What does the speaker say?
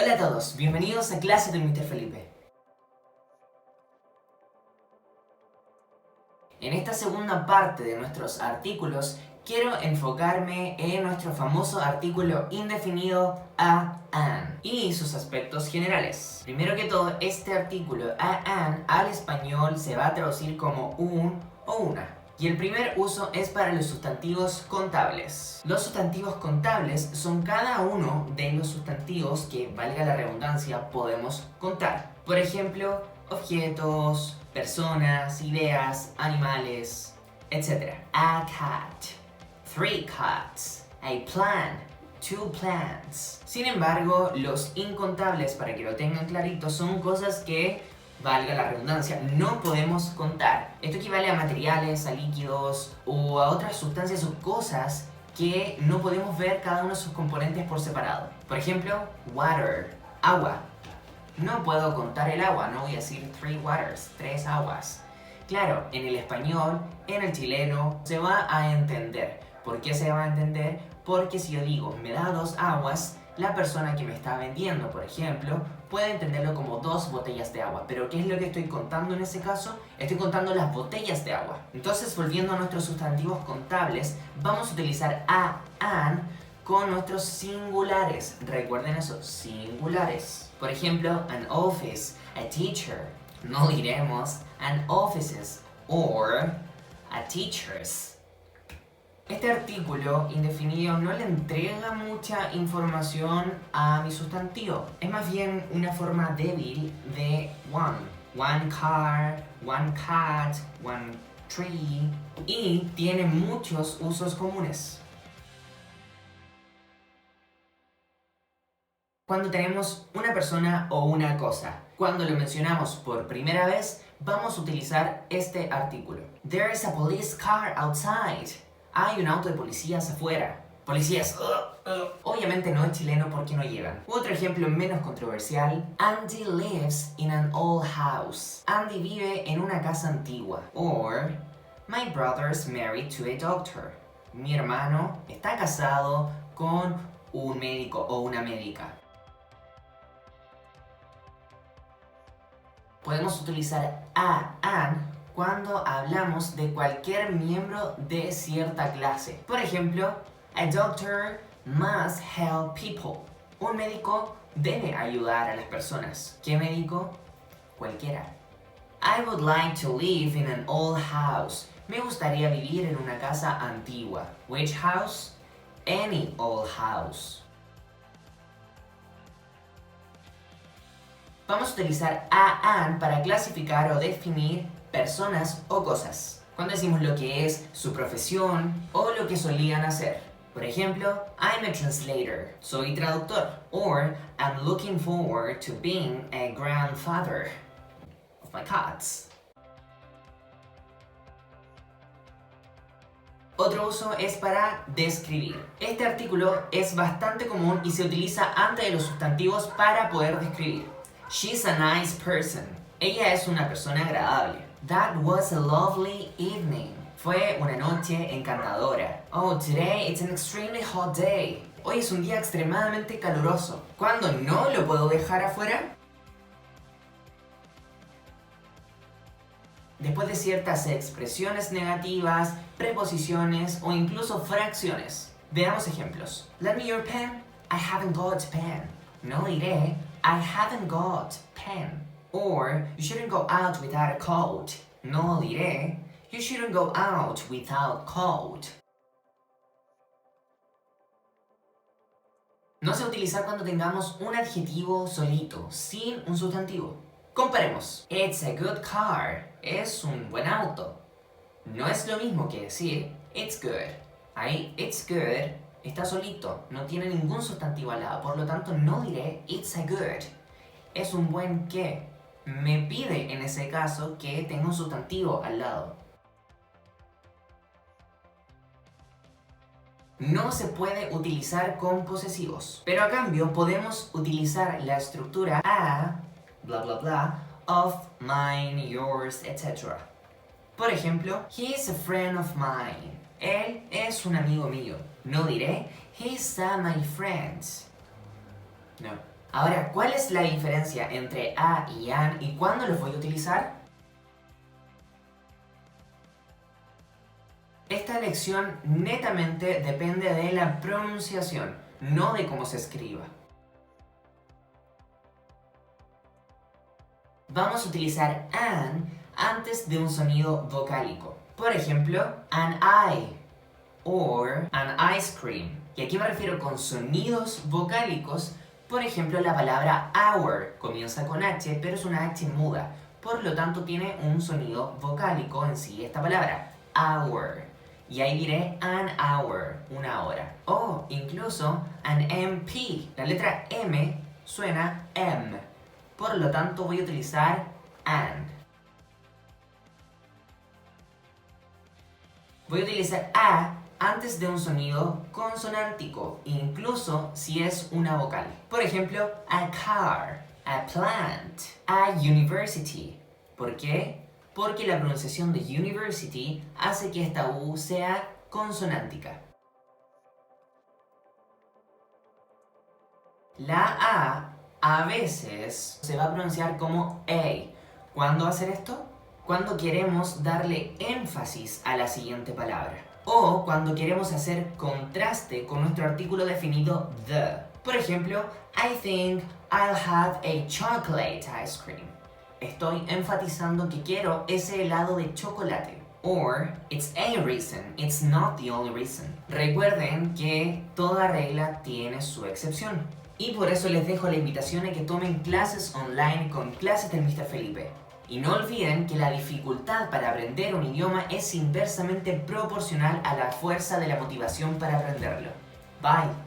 Hola a todos, bienvenidos a clase con Mr. Felipe. En esta segunda parte de nuestros artículos, quiero enfocarme en nuestro famoso artículo indefinido a-an y sus aspectos generales. Primero que todo, este artículo a-an al español se va a traducir como un o una. Y el primer uso es para los sustantivos contables. Los sustantivos contables son cada uno de los sustantivos que, valga la redundancia, podemos contar. Por ejemplo, objetos, personas, ideas, animales, etc. A cat, 3 cats, a plan, 2 plants. Sin embargo, los incontables, para que lo tengan clarito, son cosas que, valga la redundancia, no podemos contar. Esto equivale a materiales, a líquidos o a otras sustancias o cosas que no podemos ver cada uno de sus componentes por separado. Por ejemplo, water, agua. No puedo contar el agua, no voy a decir 3 waters, 3 aguas. Claro, en el español, en el chileno, se va a entender. ¿Por qué se va a entender? Porque si yo digo, me da 2 aguas, la persona que me está vendiendo, por ejemplo, puede entenderlo como 2 botellas de agua. Pero ¿qué es lo que estoy contando en ese caso? Estoy contando las botellas de agua. Entonces, volviendo a nuestros sustantivos contables, vamos a utilizar a-an con nuestros singulares. Recuerden eso, singulares. Por ejemplo, an office, a teacher. No diremos an offices or a teachers. Este artículo indefinido no le entrega mucha información a mi sustantivo. Es más bien una forma débil de one. One car, one cat, one tree. Y tiene muchos usos comunes. Cuando tenemos una persona o una cosa, cuando lo mencionamos por primera vez, vamos a utilizar este artículo. There is a police car outside. Hay un auto de policías afuera. Policías. Obviamente no es chileno porque no llegan. Otro ejemplo menos controversial. Andy lives in an old house. Andy vive en una casa antigua. Or, my brother's married to a doctor. Mi hermano está casado con un médico o una médica. Podemos utilizar a-an cuando hablamos de cualquier miembro de cierta clase. Por ejemplo, a doctor must help people. Un médico debe ayudar a las personas. ¿Qué médico? Cualquiera. I would like to live in an old house. Me gustaría vivir en una casa antigua. Which house? Any old house. Vamos a utilizar a-an para clasificar o definir personas o cosas. Cuando decimos lo que es su profesión o lo que solían hacer. Por ejemplo, I'm a translator. Soy traductor. Or, I'm looking forward to being a grandfather of my cats. Otro uso es para describir. Este artículo es bastante común y se utiliza antes de los sustantivos para poder describir. She's a nice person. Ella es una persona agradable. That was a lovely evening. Fue una noche encantadora. Oh, today it's an extremely hot day. Hoy es un día extremadamente caluroso. ¿Cuándo no lo puedo dejar afuera? Después de ciertas expresiones negativas, preposiciones o incluso fracciones. Veamos ejemplos. Lend me your pen. I haven't got a pen. No diré I haven't got pen. Or, you shouldn't go out without a coat. No diré, you shouldn't go out without coat. No se utilizar cuando tengamos un adjetivo solito, sin un sustantivo. Comparemos. It's a good car. Es un buen auto. No es lo mismo que decir it's good. Ahí, it's good está solito, no tiene ningún sustantivo al lado, por lo tanto no diré it's a good. Es un buen qué. Me pide en ese caso que tenga un sustantivo al lado. No se puede utilizar con posesivos, pero a cambio podemos utilizar la estructura a, bla bla bla, of, mine, yours, etc. Por ejemplo, he is a friend of mine. Él es un amigo mío. No diré, he's my friend. No. Ahora, ¿cuál es la diferencia entre a y an y cuándo los voy a utilizar? Esta lección netamente depende de la pronunciación, no de cómo se escriba. Vamos a utilizar an antes de un sonido vocálico. Por ejemplo, an eye or an ice cream. Y aquí me refiero con sonidos vocálicos. Por ejemplo, la palabra hour comienza con H, pero es una H muda. Por lo tanto, tiene un sonido vocálico en sí esta palabra, hour. Y ahí diré an hour, una hora. O incluso an MP. La letra M suena M. Por lo tanto, voy a utilizar an. Voy a utilizar a antes de un sonido consonántico, incluso si es una vocal. Por ejemplo, a car, a plant, a university. ¿Por qué? Porque la pronunciación de university hace que esta U sea consonántica. La A veces se va a pronunciar como A. ¿Cuándo hacer esto? Cuando queremos darle énfasis a la siguiente palabra. O cuando queremos hacer contraste con nuestro artículo definido the. Por ejemplo, I think I'll have a chocolate ice cream. Estoy enfatizando que quiero ese helado de chocolate. Or, it's a reason, it's not the only reason. Recuerden que toda regla tiene su excepción. Y por eso les dejo la invitación a que tomen clases online con Clases del Mr. Felipe. Y no olviden que la dificultad para aprender un idioma es inversamente proporcional a la fuerza de la motivación para aprenderlo. Bye.